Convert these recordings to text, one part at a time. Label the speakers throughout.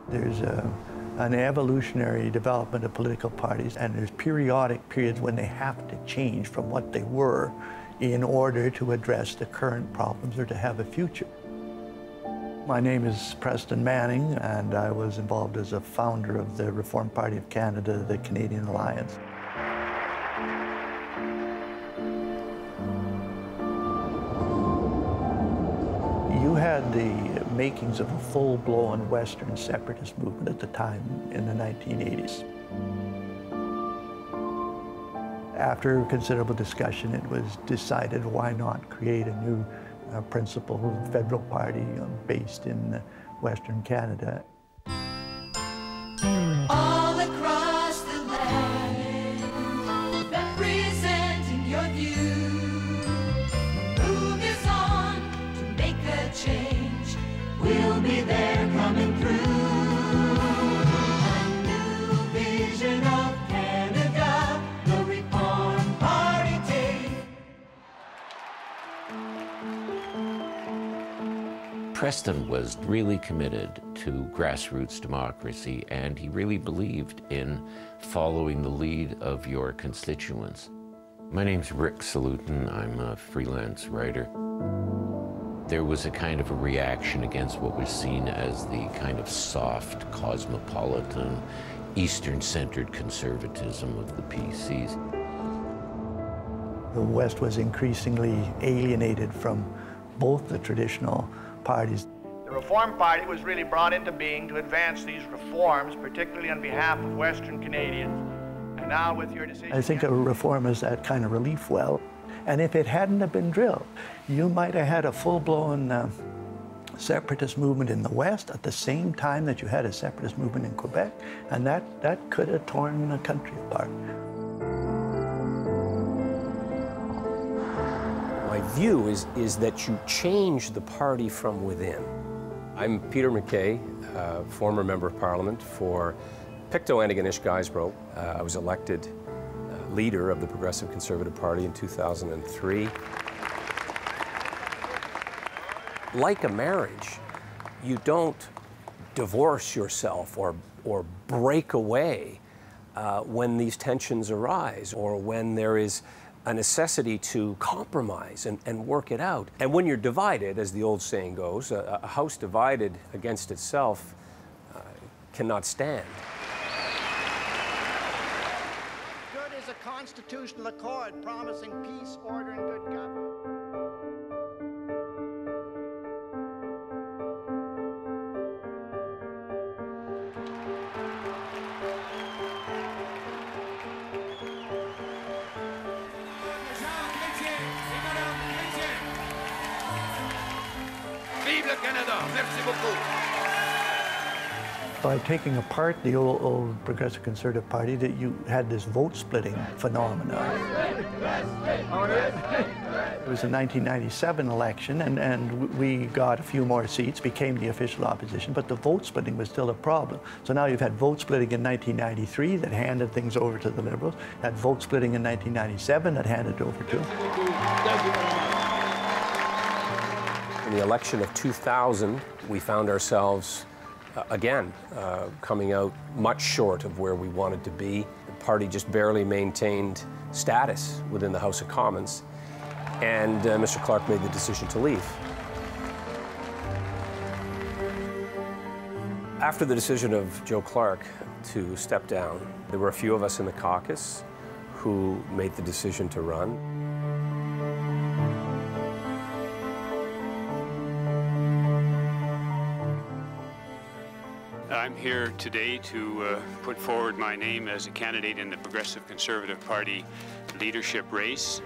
Speaker 1: There's an evolutionary development of political parties, and there's periodic periods when they have to change from what they were in order to address the current problems or to have a future. My name is Preston Manning, and I was involved as a founder of the Reform Party of Canada, the Canadian Alliance. You had the makings of a full-blown Western separatist movement at the time in the 1980s. After considerable discussion, it was decided why not create a new principal federal party based in Western Canada.
Speaker 2: All across the land, representing your view, move is on to make a change. We'll be there coming through. A new vision of Canada, the Reform Party take.
Speaker 3: Preston was really committed to grassroots democracy, and he really believed in following the lead of your constituents. My name's Rick Salutin. I'm a freelance writer. There was a kind of a reaction against what was seen as the kind of soft, cosmopolitan, Eastern-centered conservatism of the PCs.
Speaker 1: The West was increasingly alienated from both the traditional parties.
Speaker 4: The Reform Party was really brought into being to advance these reforms, particularly on behalf of Western Canadians. And now with your decision...
Speaker 1: I think a reform is that kind of relief well. And if it hadn't have been drilled, you might have had a full-blown separatist movement in the West at the same time that you had a separatist movement in Quebec, and that could have torn the country apart.
Speaker 5: My view is that you change the party from within. I'm Peter MacKay, former Member of Parliament for Pictou, Antigonish-Guysborough. I was elected leader of the Progressive Conservative Party in 2003. Like a marriage, you don't divorce yourself or break away when these tensions arise or when there is a necessity to compromise and work it out. And when you're divided, as the old saying goes, a house divided against itself cannot stand.
Speaker 4: Good is a constitutional accord promising peace, order, and good government.
Speaker 6: Vive le Canada! Merci beaucoup!
Speaker 1: By taking apart the old Progressive Conservative Party, that you had this vote-splitting phenomenon. It was the 1997 election, and we got a few more seats, became the official opposition, but the vote-splitting was still a problem. So now you've had vote-splitting in 1993 that handed things over to the Liberals, had vote-splitting in 1997 that handed it over to...
Speaker 5: In the election of 2000, we found ourselves, again, coming out much short of where we wanted to be. The party just barely maintained status within the House of Commons, and Mr. Clark made the decision to leave. After the decision of Joe Clark to step down, there were a few of us in the caucus who made the decision to run.
Speaker 7: I'm here today to put forward my name as a candidate in the Progressive Conservative Party leadership race.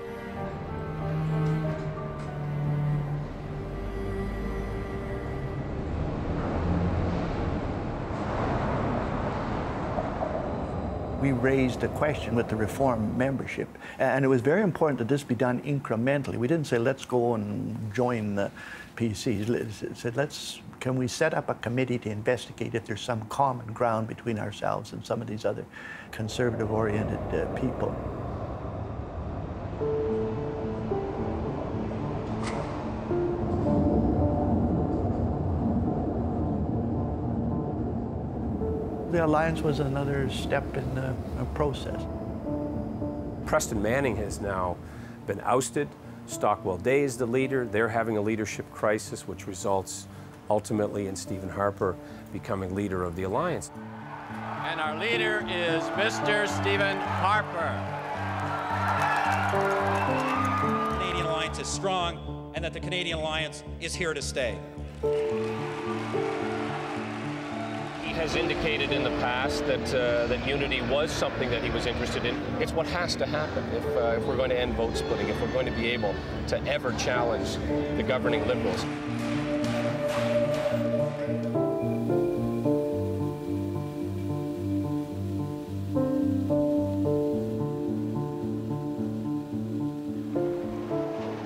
Speaker 1: We raised a question with the Reform membership, and it was very important that this be done incrementally. We didn't say, let's go and join the PCs. It said, can we set up a committee to investigate if there's some common ground between ourselves and some of these other conservative-oriented people. The alliance was another step in the process.
Speaker 5: Preston Manning has now been ousted. Stockwell Day is the leader. They're having a leadership crisis, which results ultimately in Stephen Harper becoming leader of the alliance.
Speaker 8: And our leader is Mr. Stephen Harper.
Speaker 9: The Canadian Alliance is strong, and that the Canadian Alliance is here to stay.
Speaker 10: He has indicated in the past that that unity was something that he was interested in. It's what has to happen if we're going to end vote splitting, if we're going to be able to ever challenge the governing Liberals.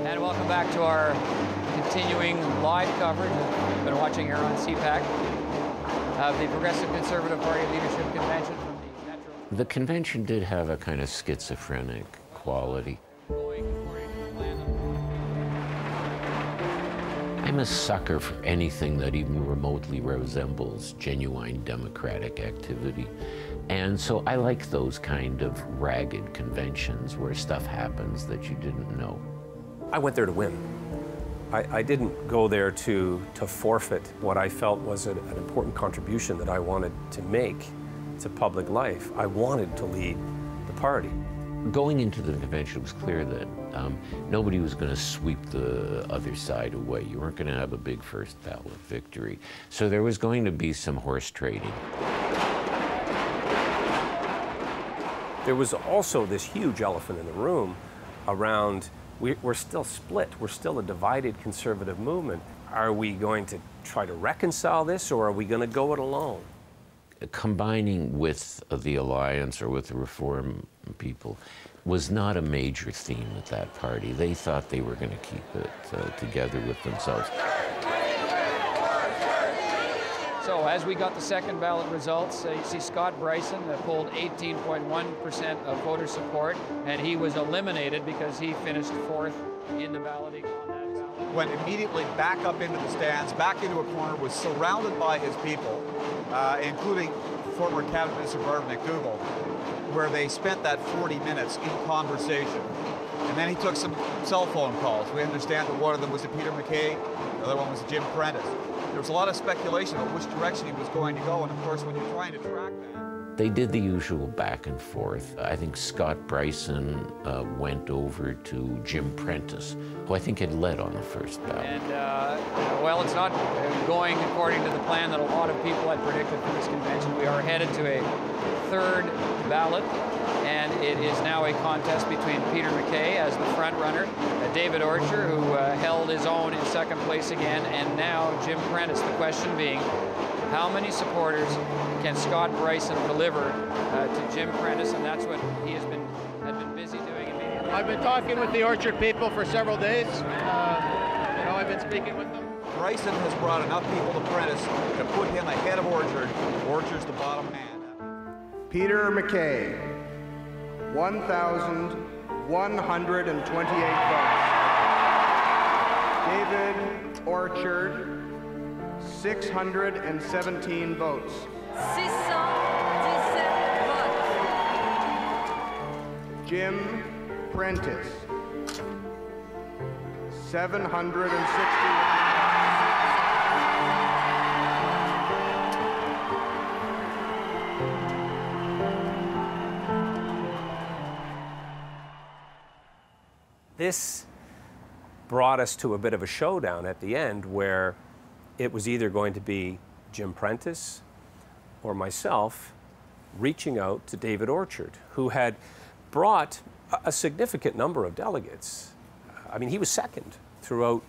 Speaker 8: And welcome back to our continuing live coverage we've been watching here on CPAC of the Progressive Conservative Party Leadership Convention from the Metro.
Speaker 3: The convention did have a kind of schizophrenic quality. I'm a sucker for anything that even remotely resembles genuine democratic activity. And so I like those kind of ragged conventions where stuff happens that you didn't know.
Speaker 5: I went there to win. I didn't go there to forfeit what I felt was an important contribution that I wanted to make to public life. I wanted to lead the party.
Speaker 3: Going into the convention, it was clear that nobody was going to sweep the other side away. You weren't going to have a big first ballot victory. So there was going to be some horse trading.
Speaker 5: There was also this huge elephant in the room around we're still split. We're still a divided conservative movement. Are we going to try to reconcile this, or are we going to go it alone?
Speaker 3: Combining with the Alliance or with the Reform people was not a major theme at that party. They thought they were going to keep it together with themselves.
Speaker 8: So as we got the second ballot results, you see Scott Bryson polled 18.1% of voter support, and he was eliminated because he finished fourth in the balloting on that ballot.
Speaker 11: Went immediately back up into the stands, back into a corner, was surrounded by his people, including former Cabinet Minister Barbara McDougall, where they spent that 40 minutes in conversation. And then he took some cell phone calls. We understand that one of them was to Peter MacKay, the other one was to Jim Prentice. There was a lot of speculation about which direction he was going to go, and of course, when you're trying to track that.
Speaker 3: They did the usual back and forth. I think Scott Bryson went over to Jim Prentice, who I think had led on the first ballot.
Speaker 8: And, well, it's not going according to the plan that a lot of people had predicted for this convention. We are headed to a third ballot, and it is now a contest between Peter MacKay as the front runner, David Orchard, who held his own in second place again, and now Jim Prentice. The question being, how many supporters can Scott Bryson deliver to Jim Prentice? And that's what he had been busy doing immediately.
Speaker 4: I've been talking with the Orchard people for several days. I've been speaking with them.
Speaker 11: Bryson has brought enough people to Prentice to put him ahead of Orchard. Orchard's the bottom man.
Speaker 12: Peter MacKay, 1,128 votes. David Orchard, 617 votes.
Speaker 2: 617 votes.
Speaker 12: Jim Prentice, 761.
Speaker 5: This brought us to a bit of a showdown at the end where it was either going to be Jim Prentice or myself reaching out to David Orchard, who had brought a significant number of delegates. I mean, he was second throughout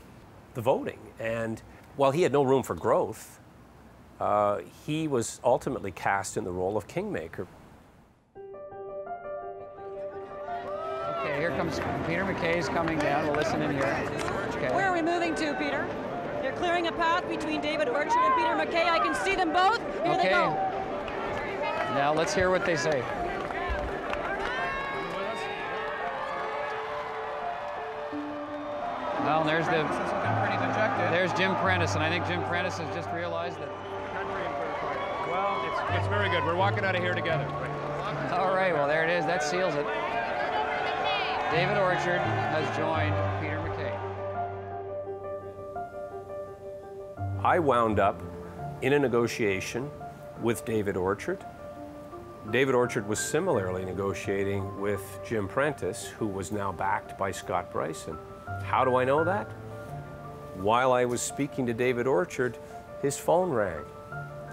Speaker 5: the voting. And while he had no room for growth, he was ultimately cast in the role of kingmaker.
Speaker 8: Okay, here comes Peter MacKay's coming down. We'll listen in here. Okay.
Speaker 13: Where are we moving to, Peter? You're clearing a path between David Orchard and Peter MacKay. I can see them both. Here they go.
Speaker 8: Now let's hear what they say. Well, there's Jim Prentice, and I think Jim Prentice has just realized that.
Speaker 14: Well, it's very good. We're walking out of here together.
Speaker 8: All right, well, there it is. That seals it. David Orchard has joined Peter MacKay.
Speaker 5: I wound up in a negotiation with David Orchard. David Orchard was similarly negotiating with Jim Prentice, who was now backed by Scott Bryson. How do I know that? While I was speaking to David Orchard, his phone rang,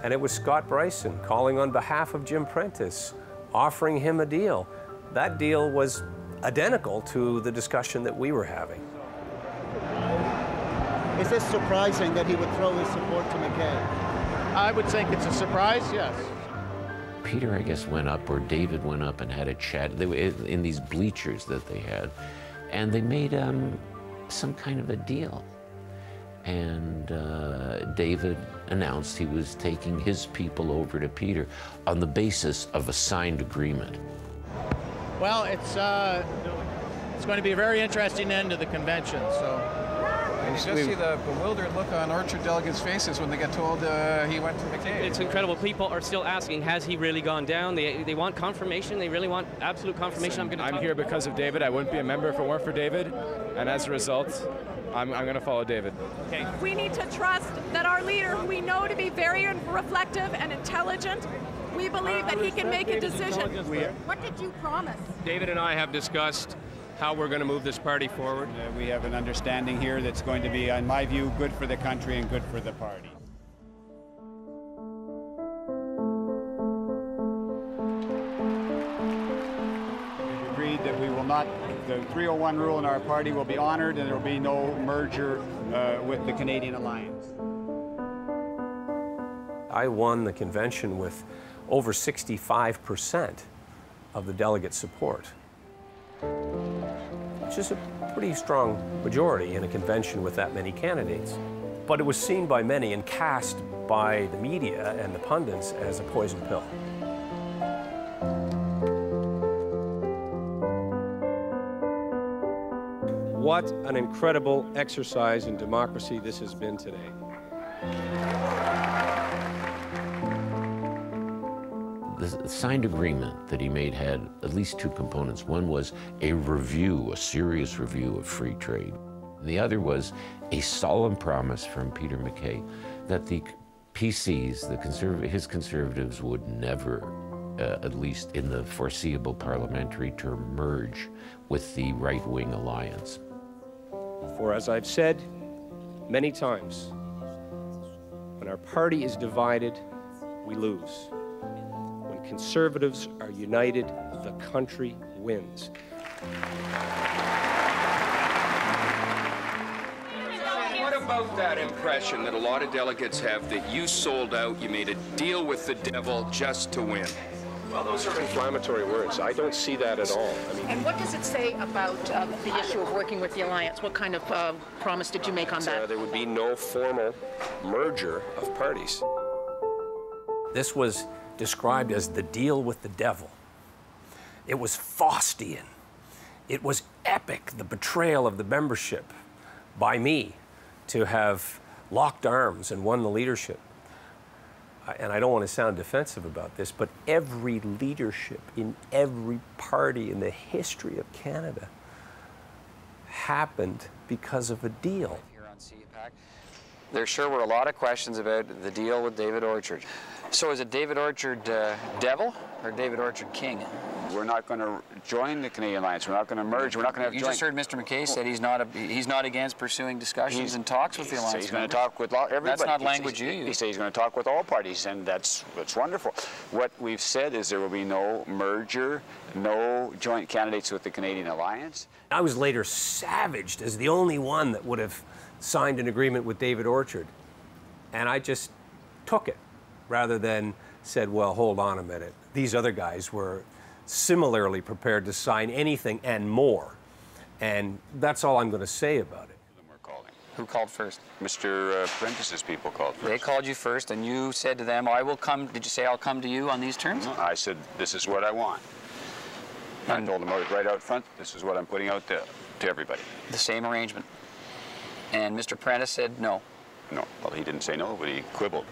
Speaker 5: and it was Scott Bryson calling on behalf of Jim Prentice, offering him a deal. That deal was identical to the discussion that we were having.
Speaker 15: Is this surprising that he would throw his support to MacKay?
Speaker 12: I would think it's a surprise, yes.
Speaker 3: Peter, I guess, went up, or David went up and had a chat. They were in these bleachers that they had, and they made some kind of a deal. And David announced he was taking his people over to Peter on the basis of a signed agreement.
Speaker 12: Well, it's going to be a very interesting end to the convention, so.
Speaker 16: You just see the bewildered look on Orchard delegates' faces when they get told he went to MacKay.
Speaker 17: It's incredible. People are still asking, has he really gone down? They want confirmation. They really want absolute confirmation.
Speaker 14: I'm here because of David. I wouldn't be a member if it weren't for David. And as a result, I'm going to follow David.
Speaker 17: Okay.
Speaker 13: We need to trust that our leader, who we know to be very reflective and intelligent, we believe that he can make a decision. What did you promise?
Speaker 10: David and I have discussed how we're going to move this party forward.
Speaker 11: We have an understanding here that's going to be, in my view, good for the country and good for the party. We've agreed that we will not, the 301 rule in our party will be honored, and there will be no merger with the Canadian Alliance.
Speaker 5: I won the convention with over 65% of the delegate support, which is a pretty strong majority in a convention with that many candidates. But it was seen by many and cast by the media and the pundits as a poison pill.
Speaker 10: What an incredible exercise in democracy this has been today.
Speaker 3: The signed agreement that he made had at least two components. One was a review, a serious review of free trade. And the other was a solemn promise from Peter MacKay that the PCs, his conservatives, would never, at least in the foreseeable parliamentary term, merge with the right-wing alliance.
Speaker 10: For as I've said many times, when our party is divided, we lose. When conservatives are united, the country wins.
Speaker 6: What about that impression that a lot of delegates have that you sold out, you made a deal with the devil just to win?
Speaker 10: Well, those are inflammatory words. I don't see that at all. I mean,
Speaker 18: and what does it say about the issue of working with the Alliance? What kind of promise did you make on that?
Speaker 10: There would be no formal merger of parties.
Speaker 5: This was described as the deal with the devil. It was Faustian. It was epic, the betrayal of the membership by me to have locked arms and won the leadership. And I don't want to sound defensive about this, but every leadership in every party in the history of Canada happened because of a deal.
Speaker 8: Here on CPAC, there sure were a lot of questions about the deal with David Orchard. So is it David Orchard devil or David Orchard king?
Speaker 11: We're not going to join the Canadian Alliance. We're not going to merge. We're not going to have
Speaker 8: You
Speaker 11: joint.
Speaker 8: just heard Mr. MacKay said he's not against pursuing discussions and talks with the Alliance.
Speaker 11: He's going to talk with everybody.
Speaker 8: That's not language you use.
Speaker 11: He said he's going to talk with all parties, and that's wonderful. What we've said is there will be no merger, no joint candidates with the Canadian Alliance.
Speaker 5: I was later savaged as the only one that would have signed an agreement with David Orchard. And I just took it rather than said, well, hold on a minute. These other guys were similarly prepared to sign anything and more. And that's all I'm going to say about it.
Speaker 8: Who called first?
Speaker 11: Mr. Prentice's people called first.
Speaker 8: They called you first, and you said to them, I will come. Did you say I'll come to you on these terms?
Speaker 11: No, I said, this is what I want. I told them right out front, this is what I'm putting out to everybody.
Speaker 8: The same arrangement. And Mr. Prentice said no.
Speaker 11: No, well, he didn't say no, but he quibbled.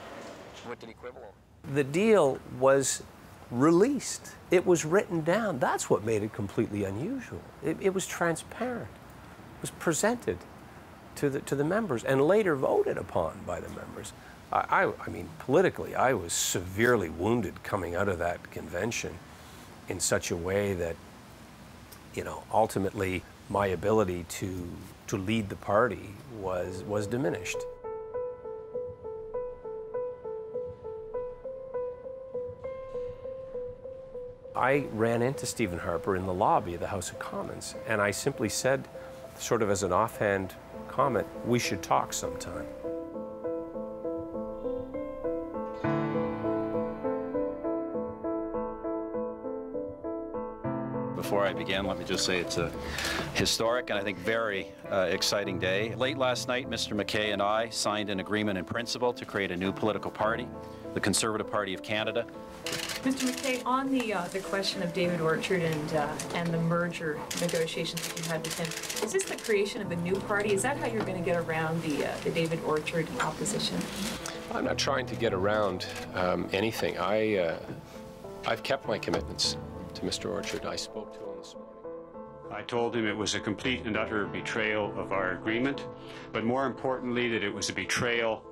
Speaker 8: What did he quibble over?
Speaker 5: The deal was released. It was written down. That's what made it completely unusual. It was transparent. It was presented to the members and later voted upon by the members. I mean, politically, I was severely wounded coming out of that convention in such a way that, you know, ultimately my ability to lead the party was diminished. I ran into Stephen Harper in the lobby of the House of Commons, and I simply said, sort of as an offhand comment, we should talk sometime.
Speaker 19: Before I begin, let me just say it's a historic and I think very exciting day. Late last night, Mr. McKay and I signed an agreement in principle to create a new political party, the Conservative Party of Canada.
Speaker 20: Mr. McKay, on the question of David Orchard and the merger negotiations that you had with him, is this the creation of a new party? Is that how you're going to get around the David Orchard opposition?
Speaker 10: I'm not trying to get around anything. I've kept my commitments to Mr. Orchard. I spoke to him this morning.
Speaker 7: I told him it was a complete and utter betrayal of our agreement, but more importantly that it was a betrayal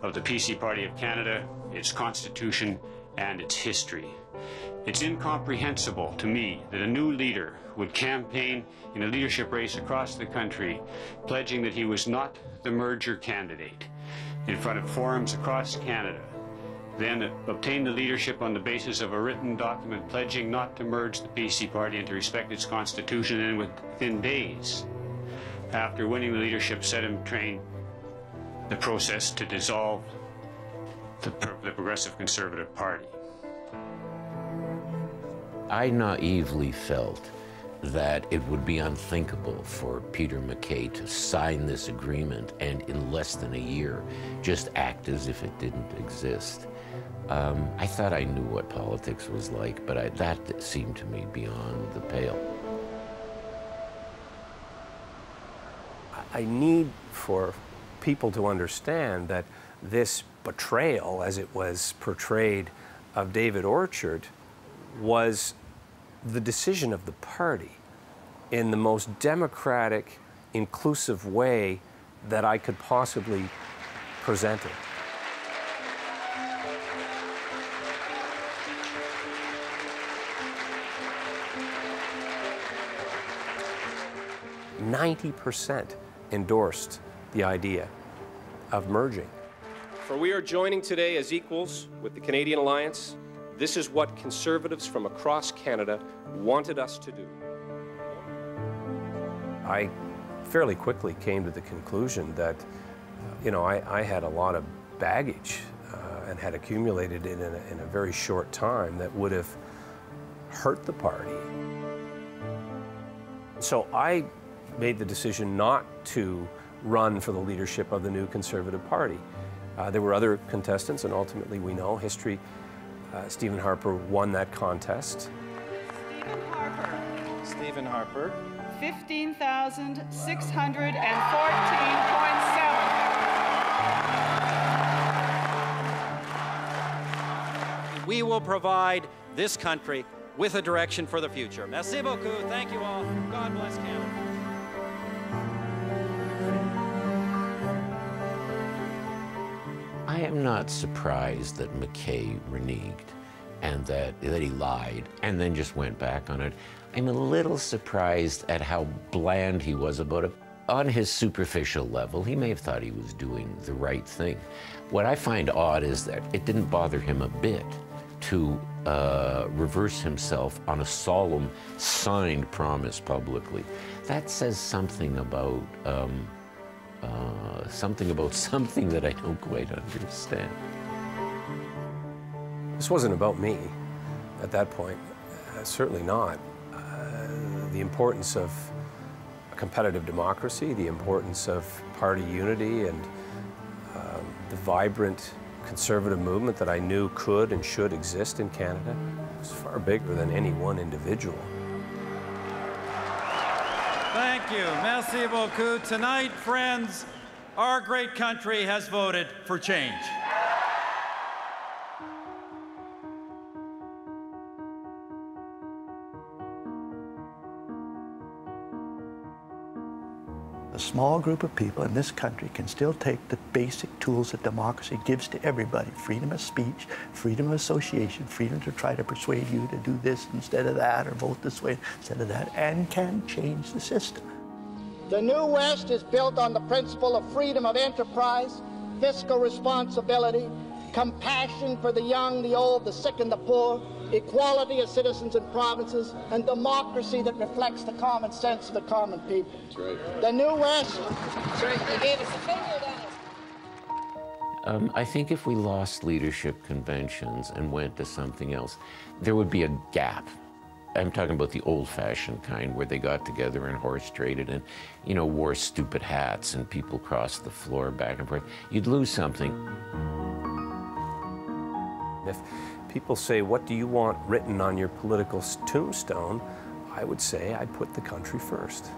Speaker 7: of the PC Party of Canada, its constitution, and its history. It's incomprehensible to me that a new leader would campaign in a leadership race across the country, pledging that he was not the merger candidate in front of forums across Canada, then obtain the leadership on the basis of a written document pledging not to merge the PC Party and to respect its constitution, and within days after winning the leadership set in train the process to dissolve the Progressive Conservative Party.
Speaker 3: I naively felt that it would be unthinkable for Peter MacKay to sign this agreement and in less than a year just act as if it didn't exist. I thought I knew what politics was like, but that seemed to me beyond the pale.
Speaker 5: I need for people to understand that this betrayal, as it was portrayed, of David Orchard was the decision of the party in the most democratic, inclusive way that I could possibly present it. "90% endorsed the idea of merging.
Speaker 10: For we are joining today as equals with the Canadian Alliance. This is what Conservatives from across Canada wanted us to do."
Speaker 5: I fairly quickly came to the conclusion that, you know, I had a lot of baggage and had accumulated it in a very short time that would have hurt the party. So I made the decision not to run for the leadership of the new Conservative Party. There were other contestants, and ultimately we know history. Stephen Harper won that contest.
Speaker 21: Stephen Harper.
Speaker 9: 15,614.7. We will provide this country with a direction for the future. Merci beaucoup. Thank you all. God bless Canada.
Speaker 3: I am not surprised that MacKay reneged and that he lied and then just went back on it. I'm a little surprised at how bland he was about it. On his superficial level, he may have thought he was doing the right thing. What I find odd is that it didn't bother him a bit to reverse himself on a solemn, signed promise publicly. That says something about something that I don't quite understand.
Speaker 5: This wasn't about me at that point, certainly not. The importance of a competitive democracy, the importance of party unity, and the vibrant conservative movement that I knew could and should exist in Canada was far bigger than any one individual.
Speaker 9: Thank you. Merci beaucoup. Tonight, friends, our great country has voted for change.
Speaker 1: small group of people in this country can still take the basic tools that democracy gives to everybody, freedom of speech, freedom of association, freedom to try to persuade you to do this instead of that, or vote this way instead of that, and can change the system.
Speaker 15: The New West is built on the principle of freedom of enterprise, fiscal responsibility, compassion for the young, the old, the sick, and the poor, equality of citizens and provinces, and democracy that reflects the common sense of the common people. That's right. The New West. That's right. They gave us the finger, Dennis.
Speaker 3: I think if we lost leadership conventions and went to something else, there would be a gap. I'm talking about the old-fashioned kind where they got together and horse-traded and, you know, wore stupid hats and people crossed the floor back and forth. You'd lose something.
Speaker 5: If people say, what do you want written on your political tombstone? I would say I'd put the country first.